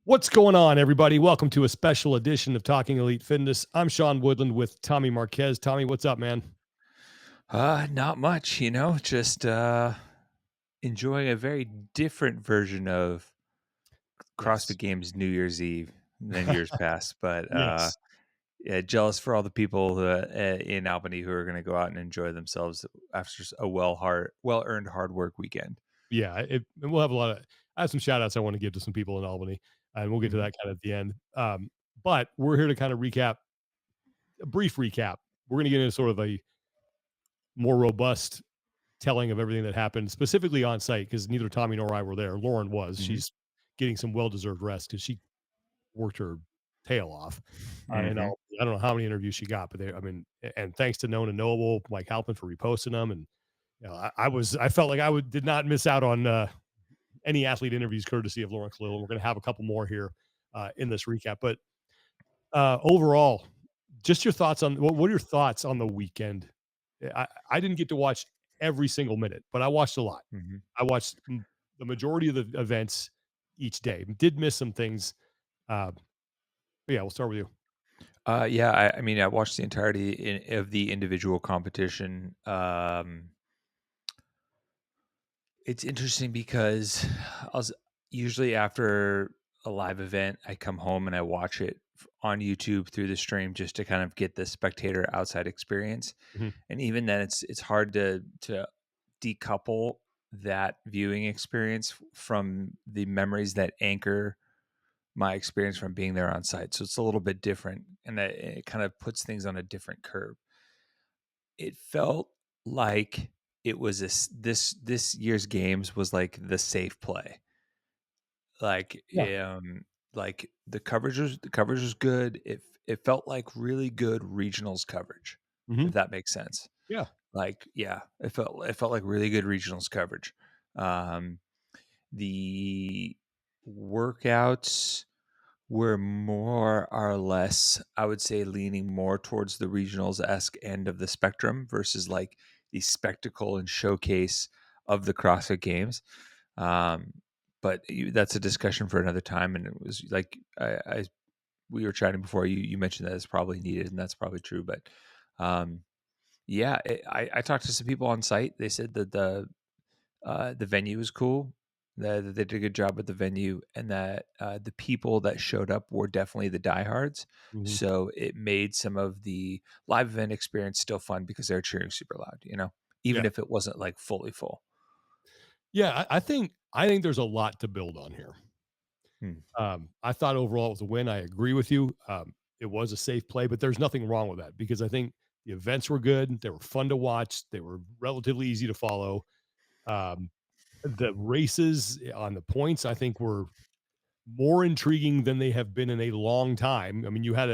What's going on, everybody? Welcome to a special edition of Talking Elite Fitness. I'm Sean Woodland with Tommy Marquez. Tommy, what's up, man? Not much, just enjoying a very different version of CrossFit Yes. Games New Year's Eve than years past. But Yes. yeah, jealous for all the people in Albany who are going to go out and enjoy themselves after a well earned hard work weekend. Yeah. And we'll have I have some shout outs I want to give to some people in Albany, and we'll get to Mhm. that kind of at the end. But we're here to kind of a brief recap. We're going to get into sort of a more robust telling of everything that happened, specifically on site, because neither Tommy nor I were there. Lauren was. Mhm. She's getting some well deserved rest because she worked her tail off. And Mhm. I don't know how many interviews she got, but and thanks to Known and Knowable, Mike Halpin for reposting them. And I felt like did not miss out on any athlete interviews courtesy of Lauren Kalil. And we're going to have a couple more here in this recap. But overall, just your thoughts on what are your thoughts on the weekend? I didn't get to watch every single minute, but I watched a lot. Mhm. I watched the majority of the events each day. Did miss some things. Uh, but yeah, we'll start with you. Yeah, I mean, I watched the entirety of the individual competition. It's interesting because I was usually after a live event, I come home and I watch it on YouTube through the stream just to kind of get the spectator outside experience. Mhm. And even then, it's hard to decouple that viewing experience from the memories that anchor my experience from being there on site. So it's a little bit different, and it kind of puts things on a different curve. It felt like it was this year's games was like the safe play. Like, Yeah. the coverage was good. It felt like really good regionals coverage, Mhm. if that makes sense. Yeah. Like, yeah, it felt like really good regionals coverage. Um, the workouts were more or less, I would say, leaning more towards the regionals-esque end of the spectrum versus, like, the spectacle and showcase of the CrossFit Games. Um, but that's a discussion for another time, and it was like we were chatting before, you mentioned that it's probably needed, and that's probably true, but, um, yeah, I talked to some people on site. They said that the venue is cool, that they did a good job with the venue, and that the people that showed up were definitely the diehards. Mhm. So it made some of the live event experience still fun because they're cheering super loud, Yeah. even if it wasn't like fully full. Yeah, I think there's a lot to build on here. Hmm. I thought overall it was a win. I agree with you. It was a safe play, but there's nothing wrong with that because I think the events were good. They were fun to watch. They were relatively easy to follow. Um, the races on the points, I think, were more intriguing than they have been in a long time. I mean, you had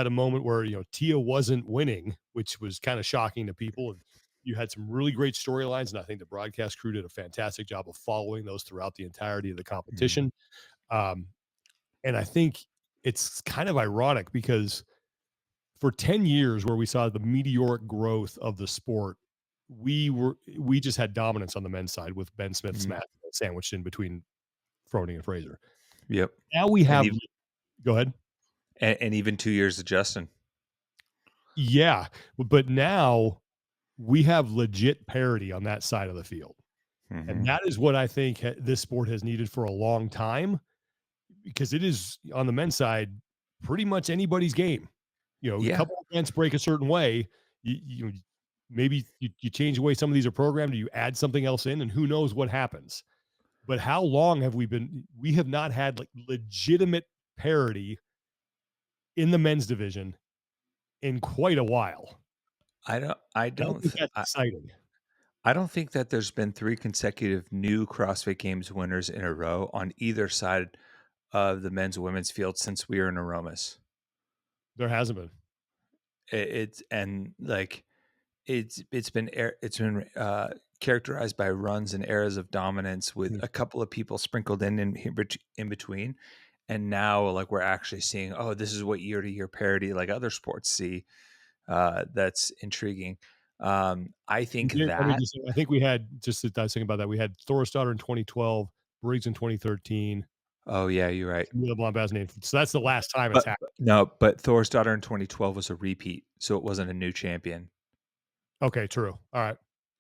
a moment where Tia wasn't winning, which was kind of shocking to people, and you had some really great storylines, and I think the broadcast crew did a fantastic job of following those throughout the entirety of the Hmm. competition. Um, and I think it's kind of ironic because for 10 years where we saw the meteoric growth of the sport, we just had dominance on the men's side with Ben Smith Hmm. sandwiched in between Froning and Fraser. Yep. Now we And have even Go ahead. and even 2 years of Justin. Yeah, but now we have legit parity on that side of the field, and Hmm. that is what I think this sport has needed for a long time because it is on the men's side pretty much anybody's game. A Yeah. couple events break a certain way, you maybe you change the way some of these are programmed, or you add something else in, and who knows what happens. But how long have we have not had like legitimate parity in the men's division in quite a while. I don't. I I don't. think th- that's exciting. I don't think that there's been 3 consecutive new CrossFit Games winners in a row on either side of the men's and women's field since we were in Aromas. There hasn't been. It's and like it's been characterized by runs and eras of dominance with Mhm. a couple of people sprinkled in between, and now like we're actually seeing, oh, this is what year to year parity like other sports see. That's intriguing. I We think did let me that just say, I think we had just I was thinking about that, we had Thorstadter in 2012, Briggs in 2013. Oh, yeah, you're right. Camila Bombaz name. So that's the last time it's happened. No, but Thor's daughter in 2012 was a repeat, so it wasn't a new champion. Okay, true. All right.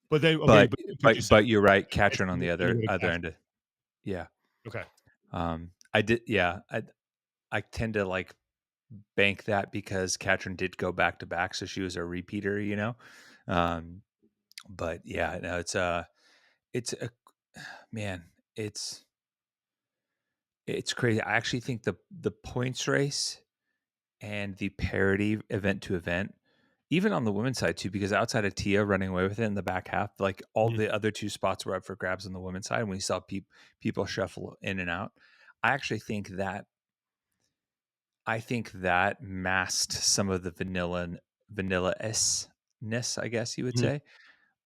But then okay, But but could you say but you're right, it's Katrin on the gonna other go to other Cash? end of yeah. Okay. I did yeah, I tend to, like, bank that because Katrin did go back to back, so she was a repeater, you know? Um, but yeah, no, it's a man, it's crazy. I actually think the points race and the parity event to event, even on the women's side too, because outside of Tia running away with it in the back half, like all Mhm, the other 2 spots were up for grabs on the women's side, and we saw people shuffle in and out. I actually think that masked some of the vanilla-ness, I guess you would mhm, say,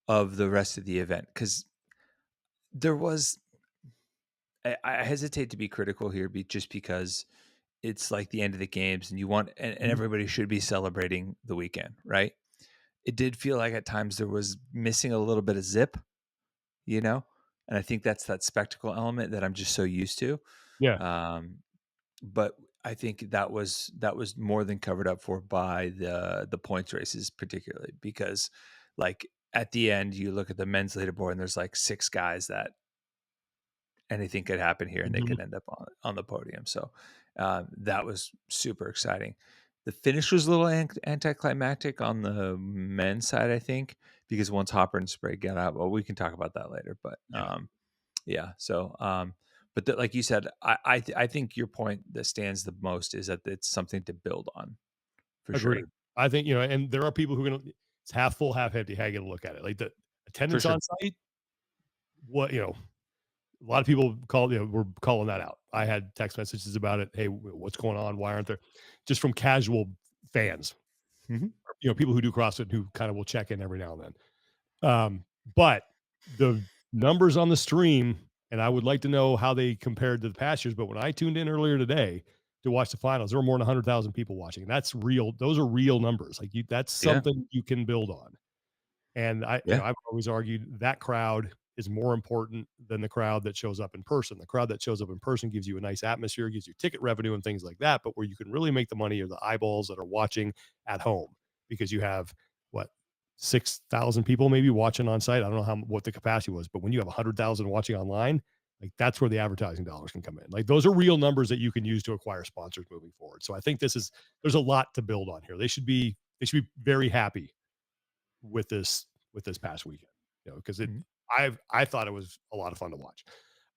of the rest of the event. Because there was I hesitate to be critical here just because it's like the end of the games and you want and mhm. everybody should be celebrating the weekend, right? It did feel like at times there was missing a little bit of zip, you know? And I think that's that spectacle element that I'm just so used to. Yeah. Um, but I think that was more than covered up for by the points races, particularly because like at the end you look at the men's leaderboard and there's like 6 guys that anything could happen here and they Mhm. could end up on the podium. So that was super exciting. The finish was a little anticlimactic on the men's side, I think, because once Hopper and Sprague got out, well, we can talk about that later. But Yeah. yeah, so but like you said, I think your point that stands the most is that it's something to build on for sure, Agreed. I think, and there are people who are gonna it's half full, half empty, how you gonna look at it. Like, the for attendance on sure. site, what a lot of people were calling that out. I had text messages about it. "Hey, what's going on? Why aren't there" just from casual fans, Hmm. people who do CrossFit who kind of will check in every now and then. But the numbers on the stream, and I would like to know how they compared to the past years, but when I tuned in earlier today to watch the finals, there were more than 100,000 people watching. And that's real. Those are real numbers. Like, that's Yeah, something you can build on. And yeah, I've always argued that crowd is more important than the crowd that shows up in person. The crowd that shows up in person gives you a nice atmosphere, gives you ticket revenue and things like that. But where you can really make the money are the eyeballs that are watching at home, because you have what 6,000 people maybe watching on site. I don't know what the capacity was, but when you have 100,000 watching online, like, that's where the advertising dollars can come in. Like, those are real numbers that you can use to acquire sponsors moving forward. So I think there's a lot to build on here. They should be very happy with this past weekend, because mhm, I thought it was a lot of fun to watch.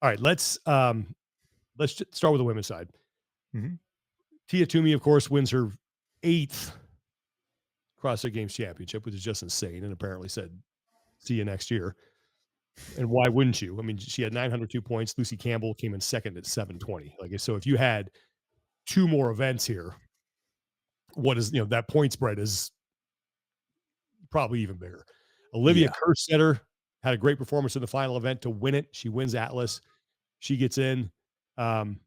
All right, let's start with the women's side. mhm. Tia Toomey, of course, wins her eighth CrossFit Games championship, which is just insane, and apparently said, "See you next year." And why wouldn't you? I mean, she had 902 points. Lucy Campbell came in second at 720. Like, so if you had two more events here, what is that point spread is probably even bigger. Olivia Yeah, Kerstetter had a great performance in the final event to win it. She wins Atlas. She gets in um,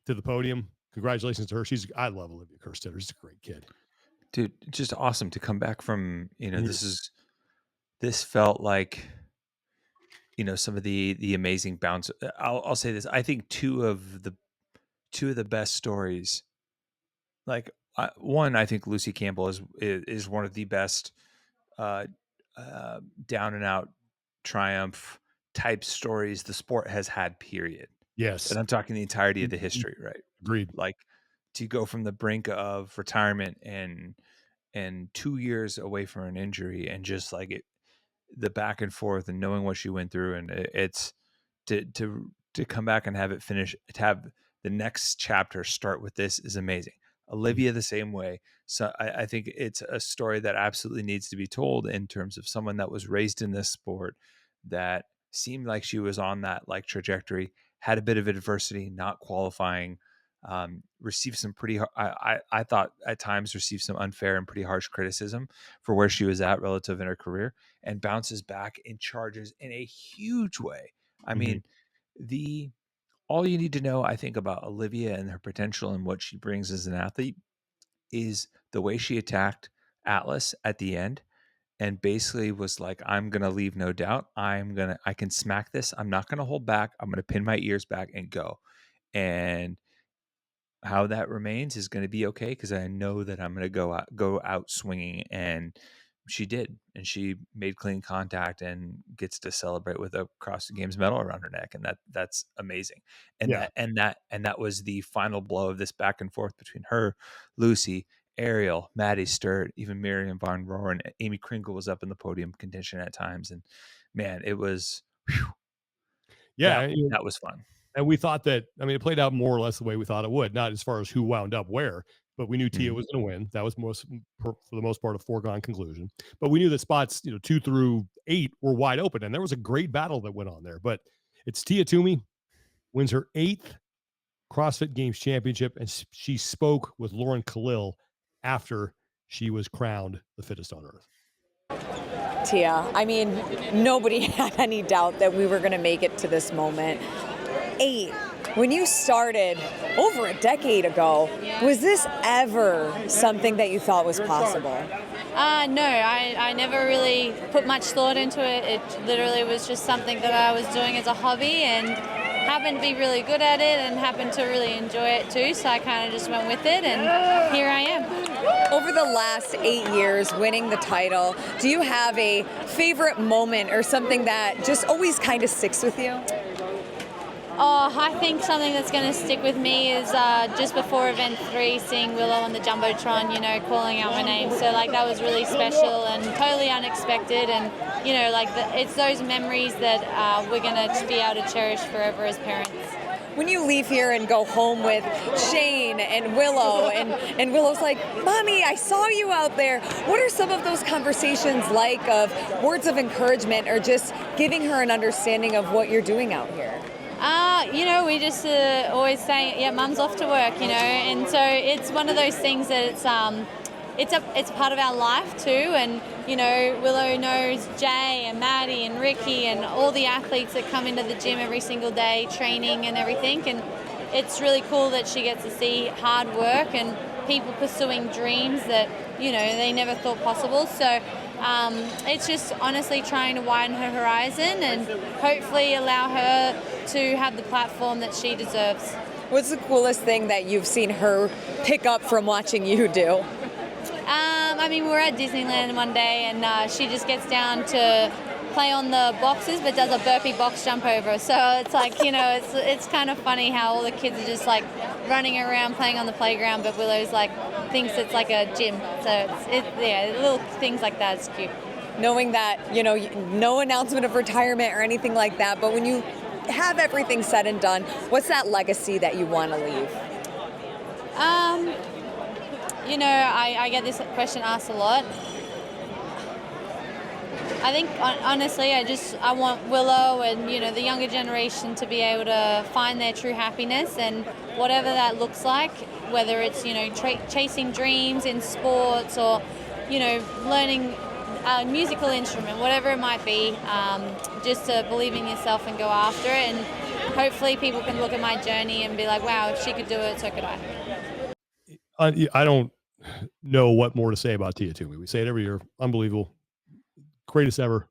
to the podium. Congratulations to her. I love Olivia Kerstetter. She's a great kid. dude, just awesome to come back from. Mhm. This felt like some of the amazing bounce. I'll say this. I think two of the best stories. Like one, I think Lucy Campbell is one of the best uh, down and out triumph type stories the sport has had. Period. And Yes. I'm talking the entirety of the Mhm. history, right? Agreed. Like to go from the brink of retirement and 2 years away from an injury and just like the back and forth and knowing what she went through and it's to come back and have it finish to have the next chapter start with this is amazing. Mhm. Olivia the same way. So I think it's a story that absolutely needs to be told in terms of someone that was raised in this sport that seemed like she was on that like trajectory, had a bit of adversity, not qualifying, received some pretty I thought at times received some unfair and pretty harsh criticism for where she was at relative in her career, and bounces back and charges in a huge way. I Mhm. mean, the all you need to know, I think, about Olivia and her potential and what she brings as an athlete is the way she attacked Atlas at the end and basically was like, I'm gonna leave no doubt. I can smack this. I'm not gonna hold back. I'm gonna pin my ears back and go. And how that remains is going to be okay because I know that I'm going to go out swinging, and she did, and she made clean contact and gets to celebrate with a CrossFit Games medal around her neck, and that's amazing. And Yeah. that was the final blow of this back and forth between her, Lucy, Ariel, Maddie Sturt, even Miriam Von Rohren. Amy Kringle was up in the podium contention at times, and man, it was whew, Yeah. And, that was fun. and we thought that, I mean, it played out more or less the way we thought it would, not as far as who wound up where, but we knew Tia Mhm. was going to win. That was for the most part, a foregone conclusion. But we knew that spots, 2 through 8 were wide open, and there was a great battle that went on there. But it's Tia Toomey wins her 8th CrossFit Games championship, and she spoke with Lauren Kalil after she was crowned the fittest on earth. Tia, I mean, nobody had any doubt that we were going to make it to this moment. 8. When you started over a decade ago, was this ever something that you thought was possible? No, I never really put much thought into it. It literally was just something that I was doing as a hobby and happened to be really good at it and happened to really enjoy it too. So I kind of just went with it, and here I am. Over the last 8 years winning the title, do you have a favorite moment or something that just always kind of sticks with you? Oh, I think something that's going to stick with me is just before event 3, seeing Willow on the Jumbotron, calling out my name. So, that was really special and totally unexpected. And, it's those memories that we're going to be able to cherish forever as parents. When you leave here and go home with Shane and Willow, and Willow's like, Mommy, I saw you out there. What are some of those conversations like of words of encouragement or just giving her an understanding of what you're doing out here? We just always say, yeah, Mum's off to work, and so it's one of those things that it's a part of our life too, and Willow knows Jay and Maddie and Ricky and all the athletes that come into the gym every single day, training and everything, and it's really cool that she gets to see hard work and people pursuing dreams that they never thought possible. So it's just honestly trying to widen her horizon and hopefully allow her to have the platform that she deserves. What's the coolest thing that you've seen her pick up from watching you do? We're at Disneyland one day and she just gets down to play on the boxes but does a burpee box jump over. So it's it's kind of funny how all the kids are just running around playing on the playground, but Willow's thinks it's like a gym. So it's little things like that. It's cute. Knowing that, no announcement of retirement or anything like that, but when you have everything said and done, what's that legacy that you want to leave? I get this question asked a lot. I think, honestly, I want Willow and, the younger generation to be able to find their true happiness, and whatever that looks like, whether it's, chasing dreams in sports or, learning a musical instrument, whatever it might be, just to believe in yourself and go after it. And hopefully people can look at my journey and be like, wow, if she could do it, so could I. I don't know what more to say about Tia Toomey. We say it every year. Unbelievable. Greatest ever.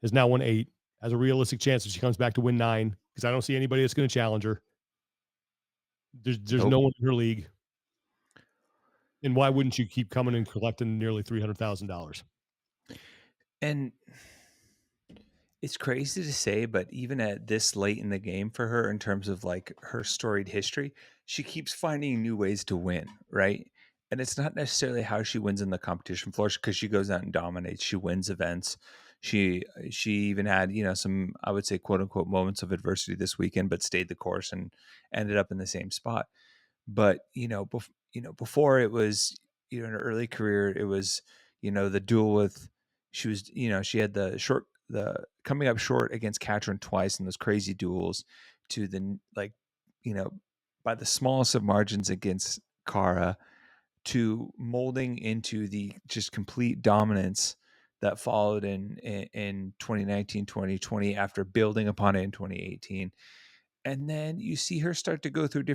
Has now won 8. Has a realistic chance if she comes back to win 9, because I don't see anybody that's going to challenge her. There's Nope. no one in her league. And why wouldn't you keep coming and collecting nearly $300,000? And it's crazy to say, but even at this late in the game for her, in terms of her storied history, she keeps finding new ways to win, right? And it's not necessarily how she wins in the competition floor, because she goes out and dominates. She wins events. She even had, some, I would say, quote unquote, moments of adversity this weekend, but stayed the course and ended up in the same spot. But before, it was, in her early career, it was, the duel with, she was, she had the coming up short against Katrin twice in those crazy duels, to the by the smallest of margins against Kara, to molding into the just complete dominance that followed in 2019, 2020, after building upon it in 2018. And then you see her start to go through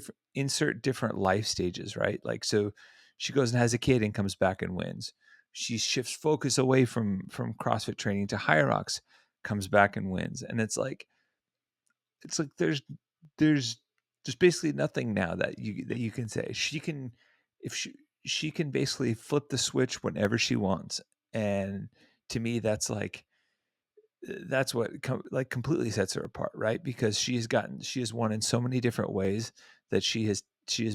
different life stages, right? So she goes and has a kid and comes back and wins. She shifts focus away from CrossFit training to High Rocks, comes back and wins. And it's like there's There's basically nothing now that you can say. She can basically flip the switch whenever she wants. And to me, that's that's what like completely sets her apart, right? Because she has won in so many different ways that she has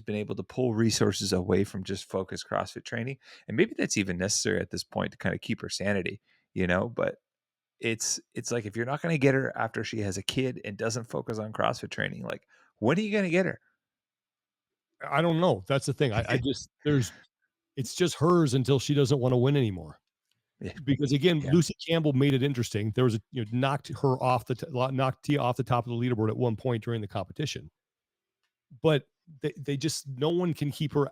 been able to pull resources away from just focused CrossFit training. And maybe that's even necessary at this point to kind of keep her sanity, but it's like, if you're not going to get her after she has a kid and doesn't focus on CrossFit training, like, when are you going to get her? I don't know. That's the thing. I just it's just hers until she doesn't want to win anymore. Yeah. Because again, Yeah. Lucy Campbell made it interesting. There was knocked her off knocked Tia off the top of the leaderboard at one point during the competition. But they just, no one can keep her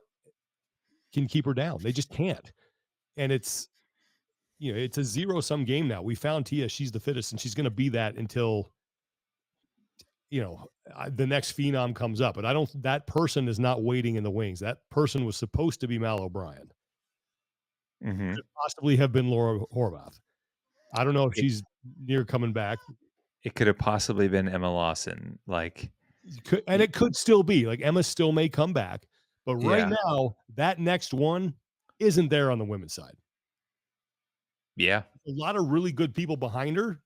down. They just can't. And it's it's a zero-sum game now. We found Tia, she's the fittest, and she's going to be that until the next phenom comes up. But that person is not waiting in the wings. That person was supposed to be Mal O'Brien. Mm-hmm. Could possibly have been Laura Horvath. I don't know if she's near coming back. It could have possibly been Emma Lawson. It could still be. Like, Emma still may come back. But right Yeah. now, that next one isn't there on the women's side. Yeah. A lot of really good people behind her,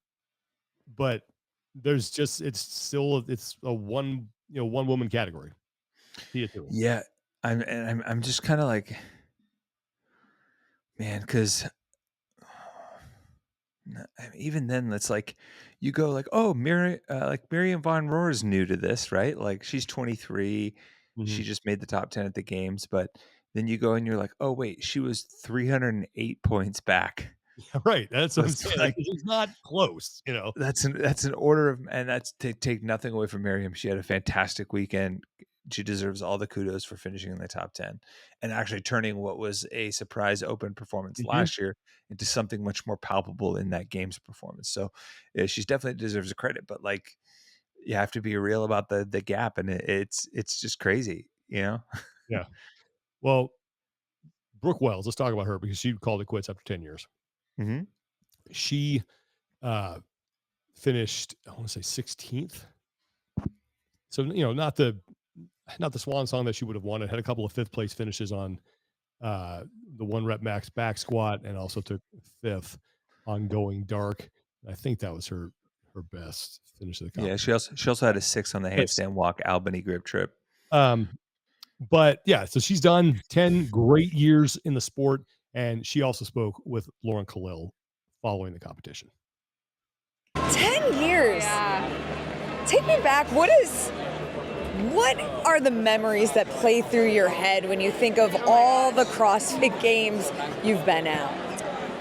but there's just, it's a one woman category. Tia Toomey. Yeah. I'm just kind of like, man, because even then, it's like you go like, oh, Miriam Von Rohr is new to this, right? Like, she's 23. She just made the top 10 at the games, but then you go and you're like, oh wait, she was 308 points back. Yeah, right. That's what I'm saying. Like, it's not close, That's an order of, and that's to take nothing away from Miriam. She had a fantastic weekend. She deserves all the kudos for finishing in the top 10 and actually turning what was a surprise open performance last year into something much more palpable in that games performance. So yeah, she's definitely deserves a credit, but like, you have to be real about the gap, and it's just crazy, Yeah. Well, Brooke Wells, let's talk about her, because she called it quits after 10 years. Mm-hmm. She finished, I want to say 16th. So, not the swan song that she would have wanted. Had a couple of fifth place finishes on the 1 rep max back squat, and also took 5th on going dark. I think that was her best finish of the competition. Yeah, she also had a 6 on the handstand walk Albany grip trip. But yeah, so she's done 10 great years in the sport, and she also spoke with Lauren Kalil following the competition. 10 years. Yeah. Take me back. What are the memories that play through your head when you think of all the CrossFit Games you've been at?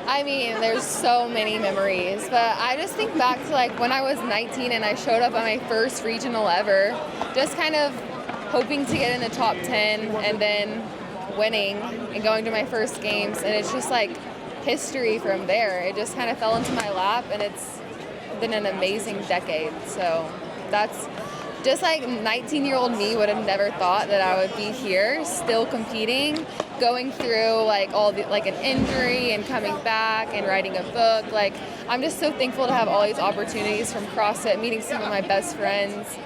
I mean, there's so many memories, but I just think back to like when I was 19 and I showed up at my first regional ever, just kind of hoping to get in the top 10 and then winning and going to my first games, and it's just like history from there. It just kind of fell into my lap, and it's been an amazing decade. So that's just like 19-year-old me would have never thought that I would be here still competing, going through like all the, like an injury and coming back and writing a book. Like, I'm just so thankful to have all these opportunities from CrossFit, meeting some of my best friends.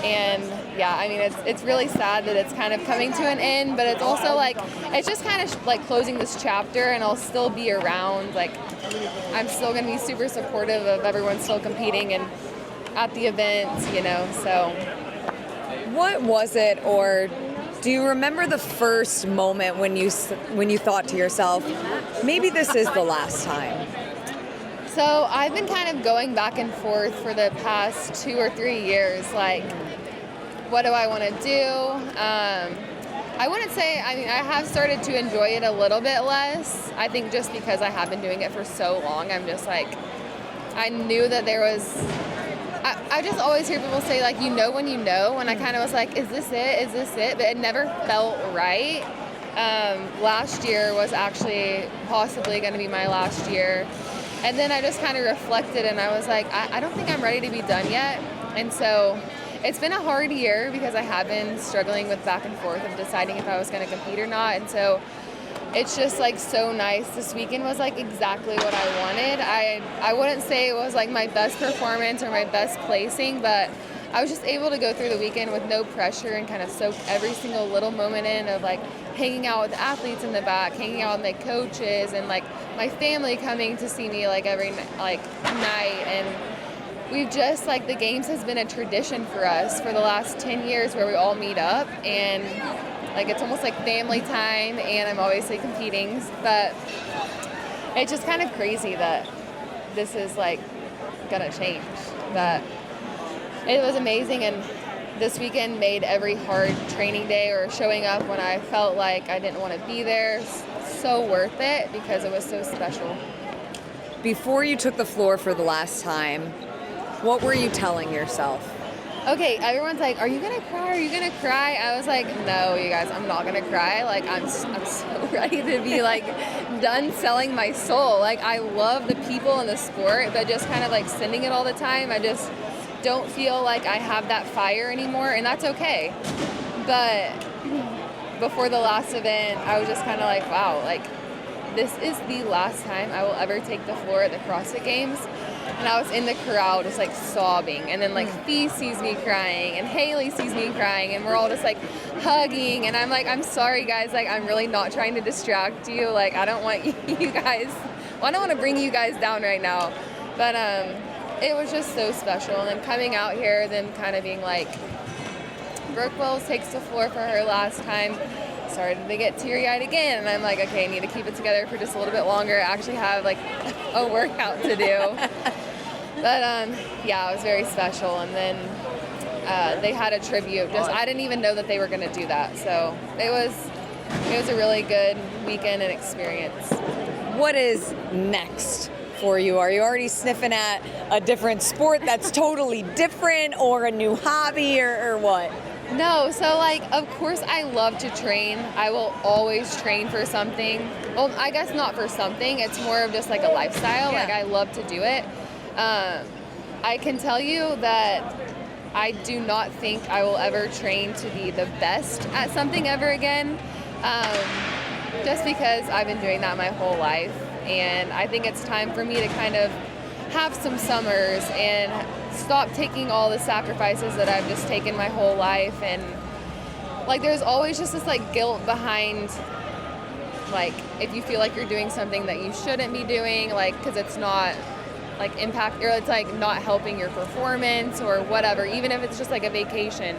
And yeah, I mean, it's really sad that it's kind of coming to an end, but it's also like, it's just kind of like closing this chapter, and I'll still be around. Like, I'm still going to be super supportive of everyone still competing and at the events, so. What was it, or do you remember the first moment when you thought to yourself, maybe this is the last time? So I've been kind of going back and forth for the past 2 or 3 years, like, what do I want to do? I wouldn't say, I mean, I have started to enjoy it a little bit less. I think just because I have been doing it for so long, I'm just like, I knew that there was, I just always hear people say, like, when you know, and I kind of was like, is this it? Is this it? But it never felt right. Last year was actually possibly going to be my last year. And then I just kind of reflected, and I was like, I don't think I'm ready to be done yet. And so it's been a hard year because I have been struggling with back and forth of deciding if I was going to compete or not. And so it's just like so nice. This weekend was like exactly what I wanted. I wouldn't say it was like my best performance or my best placing, but I was just able to go through the weekend with no pressure and kind of soak every single little moment in of like hanging out with the athletes in the back, hanging out with my coaches, and like my family coming to see me like every night. And we've just like the games has been a tradition for us for the last 10 years where we all meet up, and like it's almost like family time, and I'm obviously competing, but it's just kind of crazy that this is like gonna change. But it was amazing, and this weekend made every hard training day or showing up when I felt like I didn't want to be there so worth it because it was so special. Before you took the floor for the last time, what were you telling yourself? Okay, everyone's like, are you gonna cry? Are you gonna cry? I was like, no, you guys, I'm not gonna cry. Like, I'm so ready to be like done selling my soul. Like, I love the people in the sport, but just kind of like sending it all the time, I just don't feel like I have that fire anymore, and that's okay. But before the last event, I was just kind of like, wow, like this is the last time I will ever take the floor at the CrossFit Games. And I was in the crowd just like sobbing, and then like Fee sees me crying and Haley sees me crying, and we're all just like hugging, and I'm like, I'm sorry guys, like I'm really not trying to distract you, like I don't want you guys, well, I don't want to bring you guys down right now, but it was just so special. And then coming out here, then kind of being like, Brooke Wells takes the floor for her last time, started to get teary-eyed again, and I'm like, okay, I need to keep it together for just a little bit longer. I actually have like a workout to do. But yeah, it was very special. And then they had a tribute. Just I didn't even know that they were going to do that. So it was a really good weekend and experience. What is next for you? Are you already sniffing at a different sport that's totally different, or a new hobby, or what? No, so like, of course I love to train. I will always train for something. Well, I guess not for something. It's more of just like a lifestyle. Yeah. Like I love to do it. I can tell you that I do not think I will ever train to be the best at something ever again. Just because I've been doing that my whole life. And I think it's time for me to kind of have some summers and stop taking all the sacrifices that I've just taken my whole life. And like there's always just this like guilt behind, like if you feel like you're doing something that you shouldn't be doing, like because it's not like impact, or it's like not helping your performance or whatever, even if it's just like a vacation.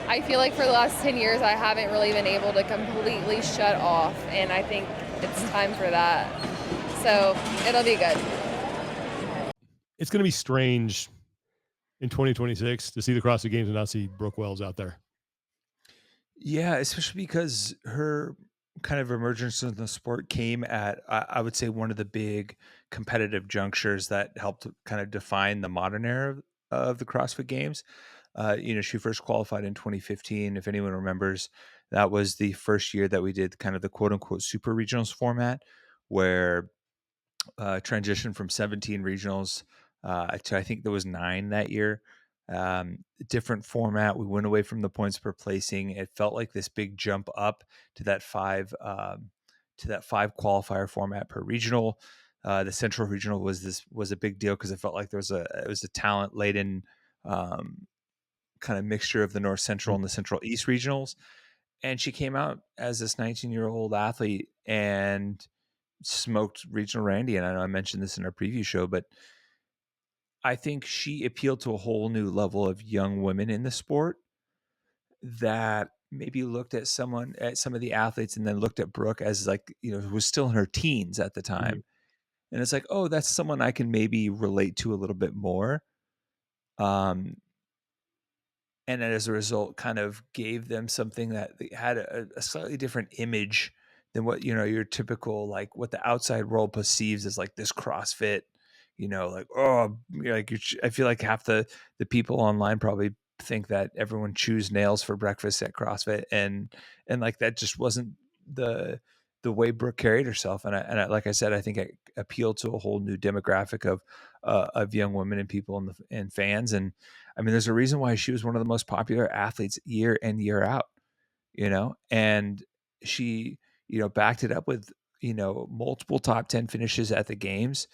I feel like for the last 10 years I haven't really been able to completely shut off, and I think it's time for that. So it'll be good. It's going to be strange in 2026 to see the CrossFit Games and not see Brooke Wells out there. Yeah, especially because her kind of emergence in the sport came at, I would say, one of the big competitive junctures that helped kind of define the modern era of the CrossFit Games. She first qualified in 2015. If anyone remembers, that was the first year that we did kind of the quote unquote super regionals format, where transitioned from 17 regionals to, I think there was 9 that year. Different format. We went away from the points per placing. It felt like this big jump up to that 5 qualifier format per regional. The central regional was a big deal because it felt like it was a talent laden kind of mixture of the North Central and the Central East regionals. And she came out as this 19-year-old athlete and smoked regional Randy. And I know I mentioned this in our preview show, but I think she appealed to a whole new level of young women in the sport that maybe looked at some of the athletes and then looked at Brooke as like, was still in her teens at the time. And it's like, oh, that's someone I can maybe relate to a little bit more. And as a result, kind of gave them something that had a slightly different image than what, your typical, like what the outside world perceives as like this CrossFit, like, oh, I feel like half the people online probably think that everyone chews nails for breakfast at CrossFit. And like, that just wasn't the way Brooke carried herself. And I, like I said, I think it appealed to a whole new demographic of young women and people and fans. And I mean, there's a reason why she was one of the most popular athletes year in, year out, and she, backed it up with, multiple top 10 finishes at the games,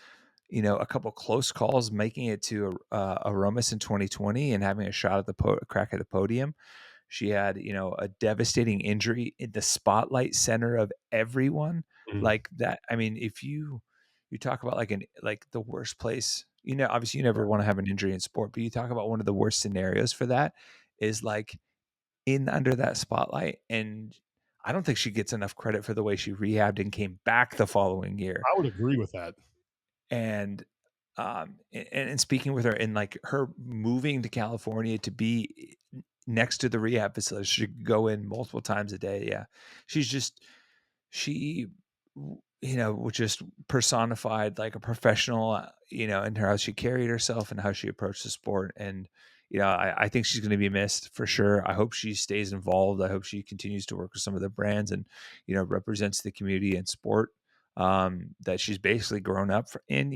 a couple close calls, making it to Aromas in 2020 and having a shot at the crack at the podium. She had, a devastating injury in the spotlight center of everyone. Mm. Like that. I mean, if you talk about like the worst place, obviously you never want to have an injury in sport, but you talk about one of the worst scenarios for that is like in under that spotlight. And I don't think she gets enough credit for the way she rehabbed and came back the following year. I would agree with that. And speaking with her and like her moving to California to be next to the rehab facility, she could go in multiple times a day. Yeah. She just personified like a professional, in her how she carried herself and how she approached the sport. And, I think she's going to be missed for sure. I hope she stays involved. I hope she continues to work with some of the brands and, represents the community and sport that she's basically grown up in,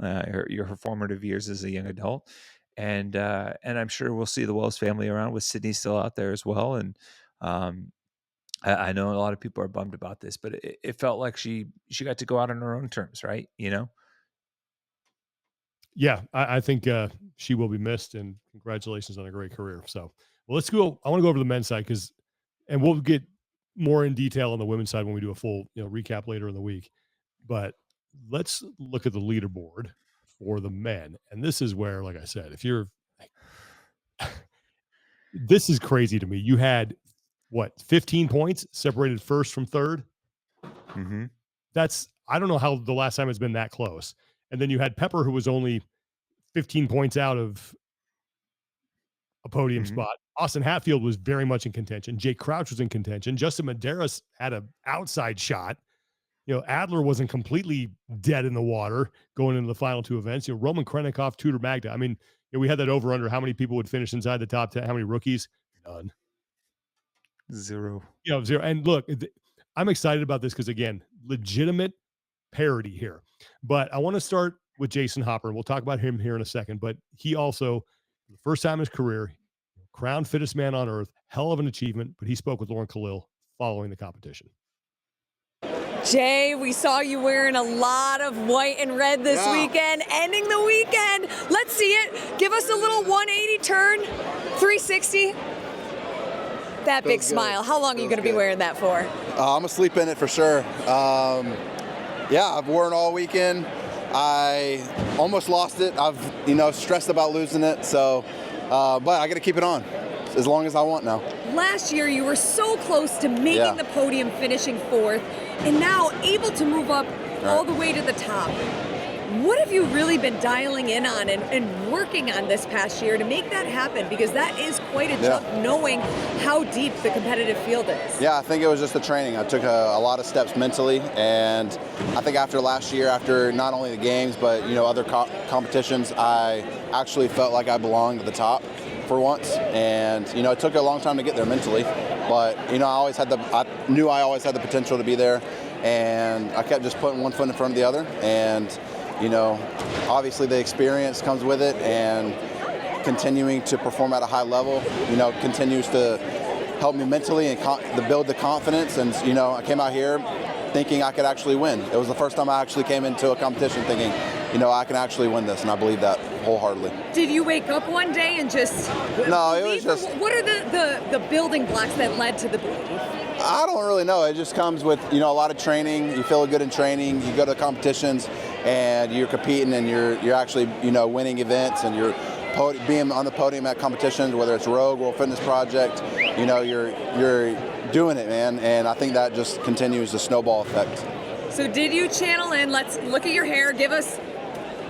her formative years as a young adult. And I'm sure we'll see the Wells family around with Sydney still out there as well. And I know a lot of people are bummed about this, but it felt like she got to go out on her own terms, right? Yeah, I think she will be missed, and congratulations on a great career. So, well, let's go. I want to go over to the men's side and we'll get more in detail on the women's side when we do a full recap later in the week. But let's look at the leaderboard for the men, and this is where, like I said, this is crazy to me. You had 15 points separated first from third. Mm-hmm. I don't know how the last time it's been that close. And then you had Pepper, who was only 15 points out of a podium spot. Austin Hatfield was very much in contention. Jake Crouch was in contention. Justin Medeiros had an outside shot. Adler wasn't completely dead in the water going into the final two events. Roman Krennikov, Tudor Magda. I mean, we had that over under how many people would finish inside the top 10, how many rookies? None. Zero. Zero. And look, I'm excited about this because, again, legitimate parity here. But I want to start with Jayson Hopper. We'll talk about him here in a second. But he also, for the first time in his career, crowned fittest man on earth. Hell of an achievement. But he spoke with Lauren Kalil following the competition. Jay, we saw you wearing a lot of white and red this weekend, ending the weekend. Let's see it. Give us a little 180 turn, 360. That big smile. How long are you going to be wearing that for? I'm going to sleep in it for sure. I've worn all weekend. I almost lost it. I've, stressed about losing it. So, but I got to keep it on as long as I want now. Last year, you were so close to making the podium, finishing fourth, and now able to move up all the way to the top. What have you really been dialing in on and working on this past year to make that happen? Because that is quite a jump, knowing how deep the competitive field is. Yeah, I think it was just the training. I took a lot of steps mentally, and I think after last year, after not only the games, but other competitions, I actually felt like I belonged at the top for once. And it took a long time to get there mentally, but I knew I always had the potential to be there, and I kept just putting one foot in front of the other. And obviously the experience comes with it, and continuing to perform at a high level, continues to help me mentally and to build the confidence. And, I came out here thinking I could actually win. It was the first time I actually came into a competition thinking, I can actually win this, and I believe that wholeheartedly. Did you wake up one day and just... No, it was just... What are the building blocks that led to the belief? I don't really know. It just comes with, a lot of training. You feel good in training. You go to competitions, and you're competing, and you're actually, winning events, and you're being on the podium at competitions, whether it's Rogue, World Fitness Project, you're doing it, man. And I think that just continues the snowball effect. So did you channel in, let's look at your hair,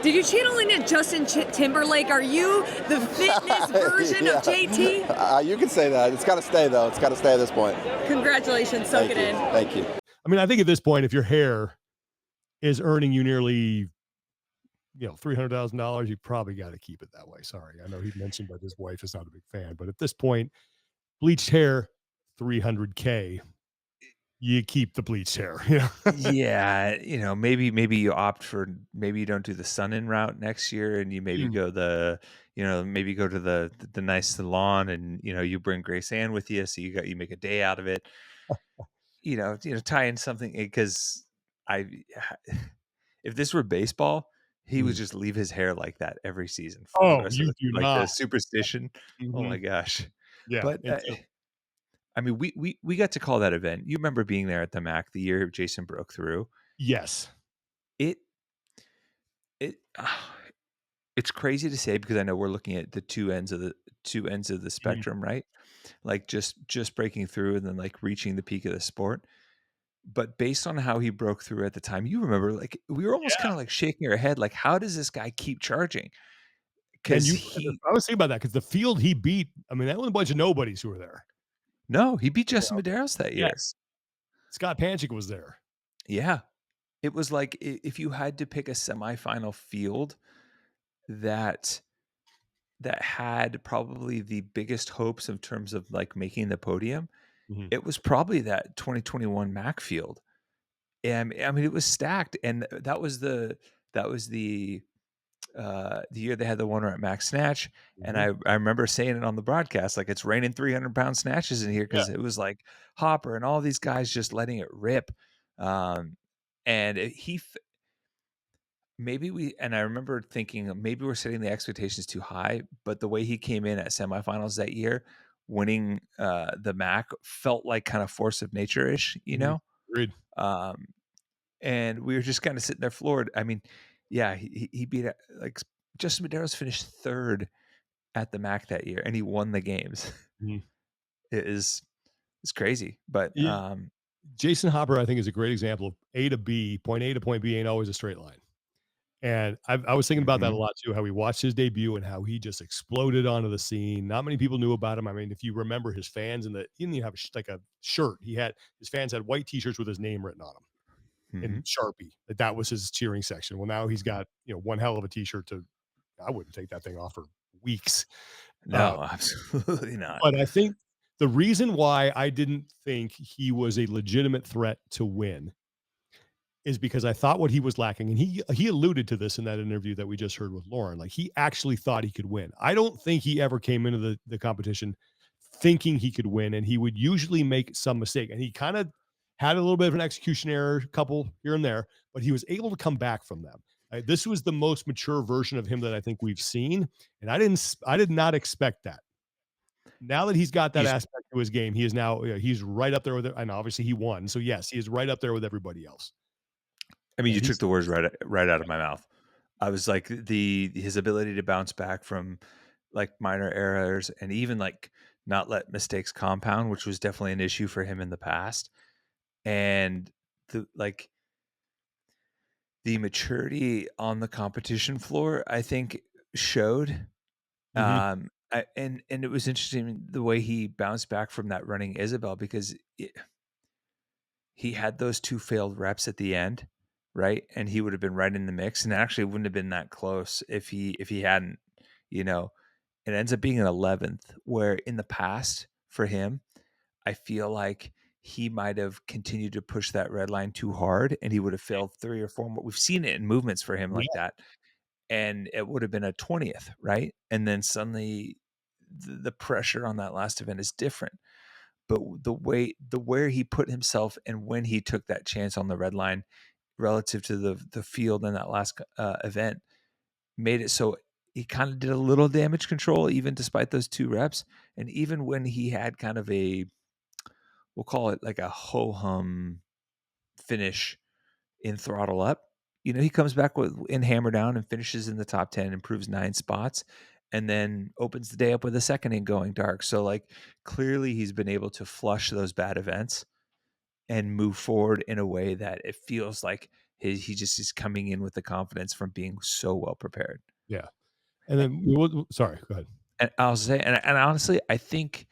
did you channel in at Justin Timberlake? Are you the fitness version of JT? You can say that. It's got to stay, though. It's got to stay at this point. Congratulations. Soak it in. Thank you. I mean, I think at this point, if your hair is earning you nearly, $300,000, you probably got to keep it that way. Sorry. I know he mentioned that his wife is not a big fan, but at this point, bleached hair, $300K. You keep the bleached hair. Yeah, maybe you opt for, maybe you don't do the sun-in route next year, and you maybe go maybe go to the nice salon, and you bring Grace Ann with you, so you make a day out of it. Tie in something, because if this were baseball, He would Mm. just leave his hair like that every season for the Oh, rest of you the do like the not. superstition. Oh my Mhm. gosh. Yeah, But and so I mean, we got to call that event. You remember being there at the MAC the year Jason broke through. yes. It it it's crazy to say because I know we're looking at the two ends of the Mhm. spectrum, right? Like just breaking through and then like reaching the peak of the sport. But based on how he broke through at the time, you remember like we were almost Yeah, kind of like shaking our head, like, how does this guy keep charging? and Because he I was thinking about that because the field he beat, I mean, that was a bunch of nobodies who were there. no, he beat You Justin know? Medeiros that year. Yes. Scott Panchik was there. Yeah. It was like if you had to pick a semifinal field that had probably the biggest hopes in terms of like making the podium, Mhm. it was probably that 2021 Mac field. And I mean, it was stacked, and that was the year they had the one at Max Snatch, and Mhm. I remember saying it on the broadcast, like it's raining 300-pound snatches in here Yeah. because it was like Hopper and all these guys just letting it rip, and maybe we and I remember thinking maybe we're setting the expectations too high, but the way he came in at semifinals that year, winning the MAC felt like kind of force of nature ish, you Mhm. know. Agreed. Um, and we were just kind of sitting there floored. I mean, yeah, he beat like Justin Medeiros finished third at the MAC that year, and he won the games. Mhm. It is it's crazy, but Yeah. Jayson Hopper, I think, is a great example of A to B. Point A to point B ain't always a straight line. And I was thinking about that a mhm, lot too, how we watched his debut and how he just exploded onto the scene. Not many people knew about him. I mean, if you remember his fans he didn't even have like a shirt. His fans had white t-shirts with his name written on them in mhm. Sharpie. That was his cheering section. Well, now he's got, one hell of a t-shirt I wouldn't take that thing off for weeks. Uh, No, absolutely not. but I think the reason why I didn't think he was a legitimate threat to win is because I thought what he was lacking, and he alluded to this in that interview that we just heard with Lauren. Like he actually thought he could win. I don't think he ever came into the competition thinking he could win, and he would usually make some mistake. And he kind of had a little bit of an execution error, couple here and there, but he was able to come back from them. This was the most mature version of him that I think we've seen, and I did not expect that. Now that he's got that You aspect to his game, he is now he's right up there with it. And obviously he won, so yes, he is right up there with everybody else. I mean, you And took he's the words right out of my mouth. I was like his ability to bounce back from like minor errors and even like not let mistakes compound, which was definitely an issue for him in the past. And the maturity on the competition floor, I think showed. Mhm. And it was interesting the way he bounced back from that running Isabel because he had those two failed reps at the end, right? And he would have been right in the mix, and actually wouldn't have been that close if he hadn't. You know, it ends up being an 11th, where in the past for him, I feel like he might have continued to push that red line too hard, and he would have failed 3 or 4 more. We've seen it in movements for him like Yeah. that, and it would have been a 20th, right? And then suddenly, the pressure on that last event is different, but the where he put himself and when he took that chance on the red line relative to the field in that last event made it so he kind of did a little damage control even despite those 2 reps, and even when he had kind of a, we'll call it like a ho hum finish in throttle up, he comes back with in hammer down and finishes in the top 10, improves 9 spots, and then opens the day up with a second in going dark. So like clearly he's been able to flush those bad events and move forward in a way that it feels like he just is coming in with the confidence from being so well prepared. Yeah. And then sorry, go ahead. And I'll say, and honestly, I think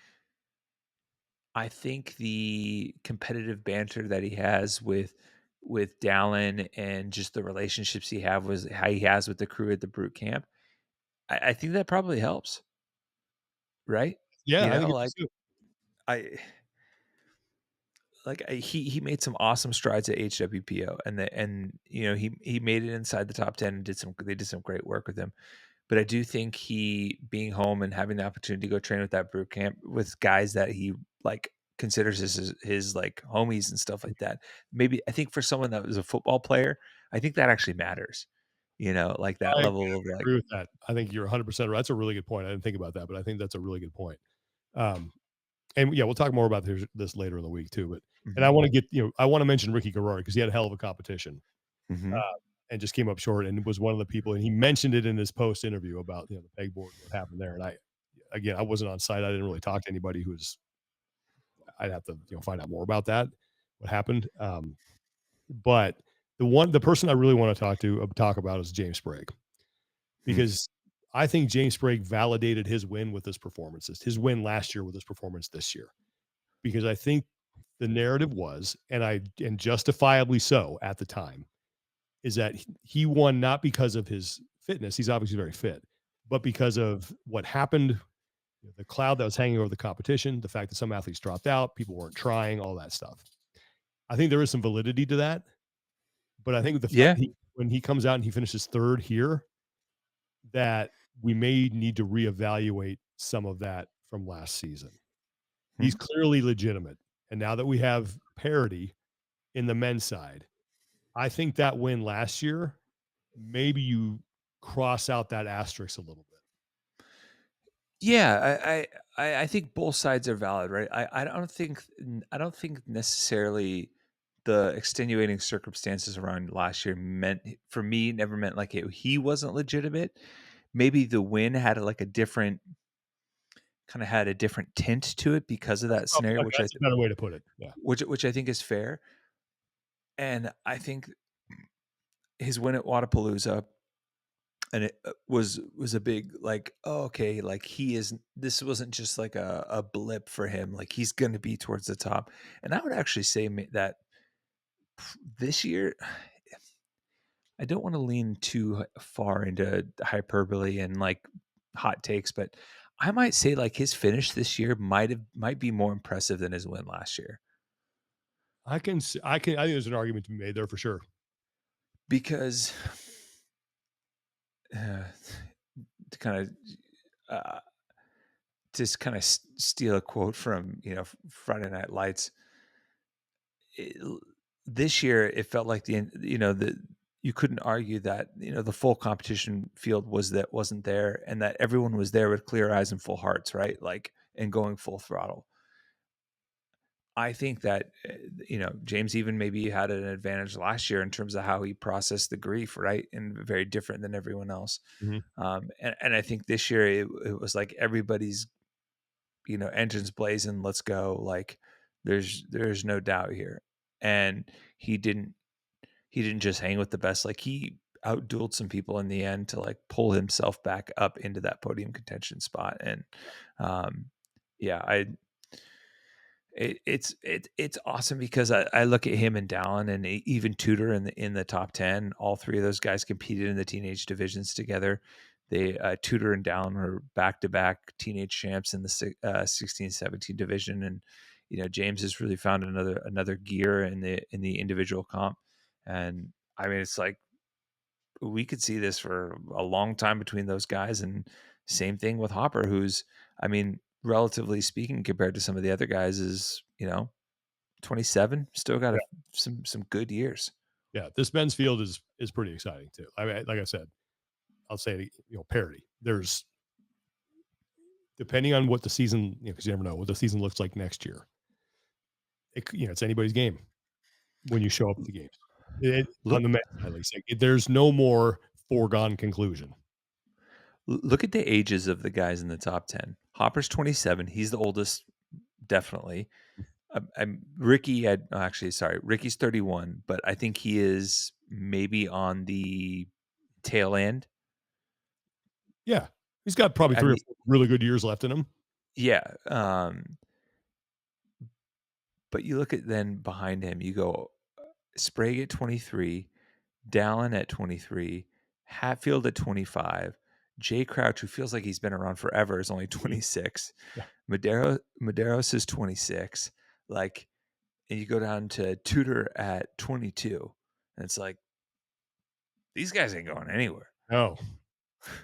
the competitive banter that he has with Dallin and just the relationships he have with how he has with the crew at the Brute Camp, I think that probably helps, right? Yeah, I think it Like does too. I he made some awesome strides at HWPO, and he made it inside the top 10 and they did some great work with him. But I do think he being home and having the opportunity to go train with that Brute Camp with guys that he like considers his like homies and stuff like that. Maybe I think for someone that was a football player, I think that actually matters. like that I level of like, agree with that. I think you're 100% right. That's a really good point. I didn't think about that, but I think that's a really good point. Um, and yeah, we'll talk more about this later in the week too. But and I mhm, want to I want to mention Ricky Garrari because he had a hell of a competition mhm. uh, and just came up short and was one of the people. And he mentioned it in his post interview about the pegboard, what happened there. And I wasn't on site. I didn't really talk to anybody who was. I'd have to find out more about that, what happened. But the person I really want to talk about is James Sprague Hmm. because I think James Sprague validated his win with his performances, his win last year with his performance this year, because I think the narrative was, and justifiably so at the time, is that he won not because of his fitness. He's obviously very fit, but because of what happened, the cloud that was hanging over the competition, the fact that some athletes dropped out, people weren't trying, all that stuff. I think there is some validity to that, but I think the fact Yeah. that when he comes out and he finishes third here, that we may need to reevaluate some of that from last season. Hmm. He's clearly legitimate. And now that we have parity in the men's side, I think that win last year, maybe you cross out that asterisk a little bit. Yeah, I think both sides are valid, right? I don't think necessarily the extenuating circumstances around last year meant for me never meant like he wasn't legitimate. Maybe the win had like a different kind of had a different tint to it because of that scenario, That's a better way to put it. Yeah. which I think is fair. And I think his win at Wadapalooza and it was a big like, oh, okay, like this wasn't just like a blip for him, like he's going to be towards the top. And I would actually say that this year I don't want to lean too far into hyperbole and like hot takes, but I might say like his finish this year might be more impressive than his win last year. I think there's an argument to be made there for sure. Because uh, to kind of uh, just kind of steal a quote from Friday Night Lights. It, this year, it felt like the you couldn't argue that the full competition field wasn't there, and that everyone was there with clear eyes and full hearts, right? Like and going full throttle. I think that James even maybe had an advantage last year in terms of how he processed the grief, right, and very different than everyone else. Mhm. And I think this year it was like everybody's engines blazing, let's go, like there's no doubt here. And he didn't just hang with the best, like he outdueled some people in the end to like pull himself back up into that podium contention spot. And um yeah, it's awesome because I look at him and Dallin and even Tudor in the top 10. All three of those guys competed in the teenage divisions together. They Tudor and Dallin were back to back teenage champs in the 16-17 division, and James has really found another gear in the individual comp. And I mean, it's like we could see this for a long time between those guys. And same thing with Hopper, who's, I mean, relatively speaking, compared to some of the other guys, is 27, still got Yeah. some good years. Yeah. This men's field is pretty exciting too. I mean, like I said, I'll say, parity. There's, depending on what the season, because you never know what the season looks like next year. It's anybody's game when you show up at the games. On Look the men's side, at least, there's no more foregone conclusion. look at the ages of the guys in the top 10. Hopper's 27. He's the oldest, definitely. Ricky's 31, but I think he is maybe on the tail end. Yeah. He's got probably I 3 or mean, 4 really good years left in him. yeah. But you look at then behind him, you go Sprague at 23, Dallin at 23, Hatfield at 25, Jay Crouch, who feels like he's been around forever, is only 26. Yeah. Medeiros is 26. Like, and you go down to Tudor at 22. And it's like, these guys ain't going anywhere. No.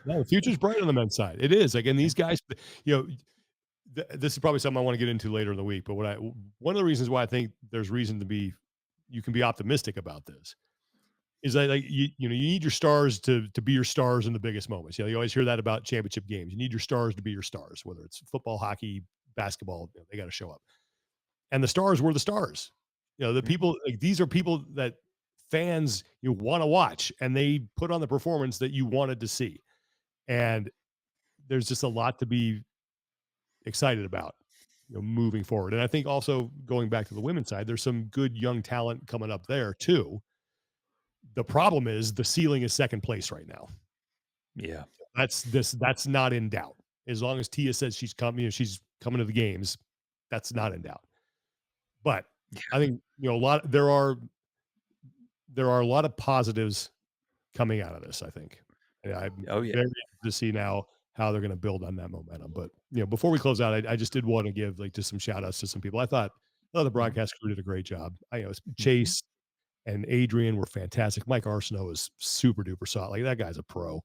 No, the future's bright on the men's side. It is. Like, and these guys, this is probably something I want to get into later in the week. But one of the reasons why I think there's reason to be, you can be optimistic about this, is that like you know you need your stars to be your stars in the biggest moments. You know, you always hear that about championship games. You need your stars to be your stars, whether it's football, hockey, basketball. You know, they got to show up. And the stars were the stars. You know, the Mhm. people like these are people that fans you want to watch, and they put on the performance that you wanted to see. And there's just a lot to be excited about, you know, moving forward. And I think also going back to the women's side, there's some good young talent coming up there too. The problem is the ceiling is second place right now. Yeah. That's not in doubt. As long as Tia says she's coming, you know, she's coming to the games, that's not in doubt. But I think, you know, there are a lot of positives coming out of this, I think. And I'm Oh, yeah. very interested to see now how they're going to build on that momentum. But, you know, before we close out, I just did want to give like just some shout outs to some people. I thought the Mhm. broadcast crew did a great job. Mhm. Chase and Adrian were fantastic. Mike Arsenault is super duper solid. Like that guy's a pro,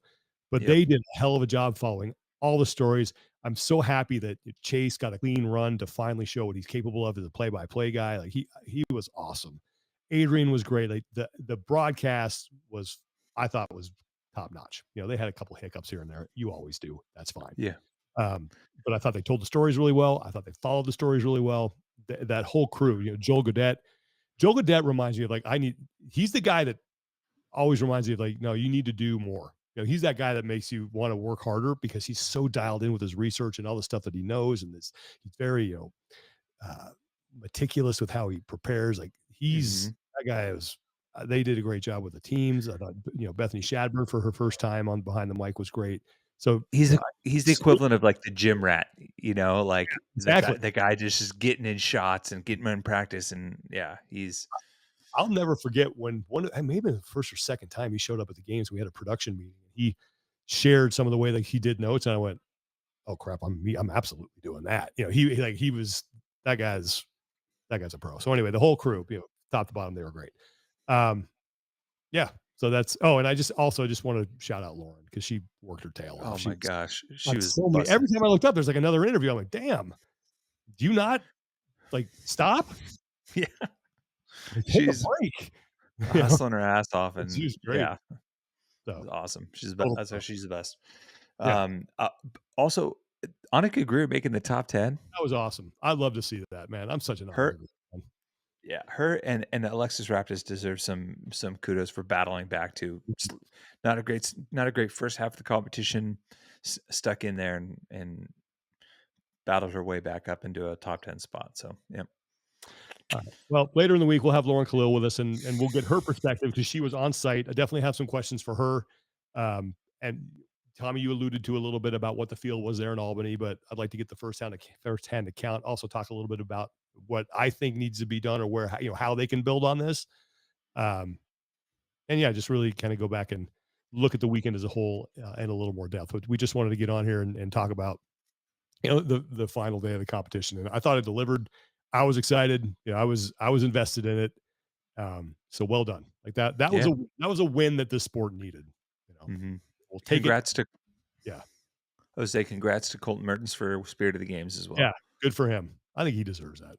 but Yep. they did a hell of a job following all the stories. I'm so happy that Chase got a clean run to finally show what he's capable of as a play-by-play guy. Like he was awesome. Adrian was great. Like the broadcast was, I thought was top notch. You know, they had a couple hiccups here and there. You always do. That's fine. Yeah. Um, but I thought they told the stories really well. I thought they followed the stories really well. That whole crew, you know, Joel Godet reminds me of like he's the guy that always reminds me of like, no, you need to do more. You know, he's that guy that makes you want to work harder because he's so dialed in with his research and all the stuff that he knows. And he's very, you know, meticulous with how he prepares. Like Mhm. that guy is, they did a great job with the teams. I thought, you know, Bethany Shadburn for her first time on behind the mic was great. So, He's you the know, he's the equivalent of like the gym rat, you know, like exactly. the guy just is getting in shots and getting in practice, and yeah, he's I'll never forget when maybe the first or second time he showed up at the games, we had a production meeting and he shared some of the way that he did notes. And I went, oh crap, I'm absolutely doing that. You know, he was that guy's a pro. So anyway, the whole crew, you know, top to bottom, they were great. Yeah. So and I just want to shout out Lauren because she worked her tail off. oh She my was gosh, she on was so many. busting. Every time I looked up, there's like another interview. I'm like, damn, do you not like stop? Yeah, Like, take a she's break. You know? hustling her ass off, She and was great. yeah, So it's awesome. total That's why pro. she's the best. Yeah. Also, Annika Greer making the top 10. That was awesome. I love to see that, man. I'm such an Her, Annika fan. yeah, her and Alexis Raptis deserve some kudos for battling back to not a great first half of the competition, stuck in there and battled her way back up into a top 10 spot. So yeah, All right. Well, later in the week, we'll have Lauren Kalil with us and we'll get her perspective because she was on site. I definitely have some questions for her. And Tommy, you alluded to a little bit about what the field was there in Albany, but I'd like to get the first-hand account. Also talk a little bit about what I think needs to be done or where, you know, how they can build on this. Um, and yeah, just really kind of go back and look at the weekend as a whole in a little more depth. But we just wanted to get on here and talk about, you know, the final day of the competition. And I thought it delivered. I was excited. You know, I was invested in it. So well done. Like that yeah. was a win that this sport needed. You know, hmm we'll take it. Congrats to Yeah. I would say congrats to Colton Mertens for Spirit of the Games as well. Yeah. Good for him. I think he deserves that.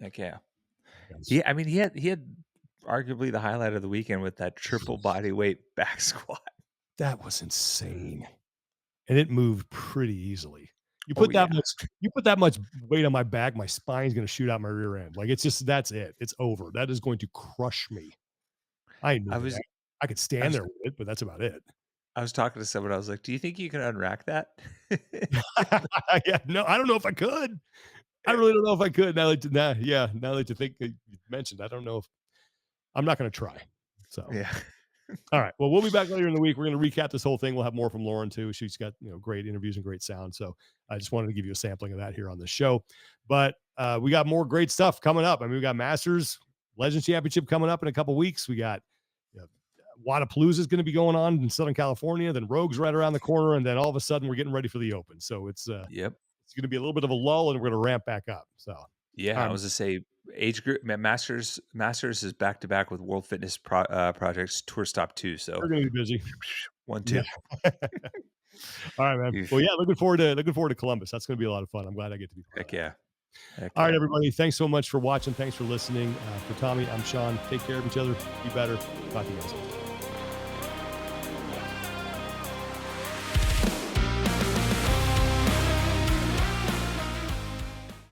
Heck yeah. Because I mean, he had arguably the highlight of the weekend with that triple body weight back squat. that was insane. And it moved pretty easily. Oh yeah. You put that much weight on my back, my spine's gonna shoot out my rear end. Like it's just that's it. It's over. That is going to crush me. I knew I was that. I could I stand was there with it, but that's about it. I was talking to someone. I was like, "Do you think you can unrack that?" Yeah, no, I don't know if I could. I really don't know if I could now that you think that you mentioned, I don't know if I'm not gonna try. So Yeah. all right. Well, we'll be back later in the week. We're going to recap this whole thing. We'll have more from Lauren too. She's got, you know, great interviews and great sound. So I just wanted to give you a sampling of that here on the show. But we got more great stuff coming up. I mean, we got Masters Legends Championship coming up in a couple weeks. We got, you know, Wadapalooza is going to be going on in Southern California. Then Rogue's right around the corner, and then all of a sudden we're getting ready for the Open. So it's going Yep. to be a little bit of a lull, and we're going to ramp back up. So Yeah, I was to say age group Masters is back to back with World Fitness Projects Tour Stop 2. So we're going to be busy. 1, 2. Yeah. All right, man. Well, yeah, looking forward to Columbus. That's going to be a lot of fun. I'm glad I get to be part of Heck that. yeah. Heck All right, yeah. everybody. Thanks so much for watching. Thanks for listening. For Tommy, I'm Sean. Take care of each other. Be better. Talk to you guys later.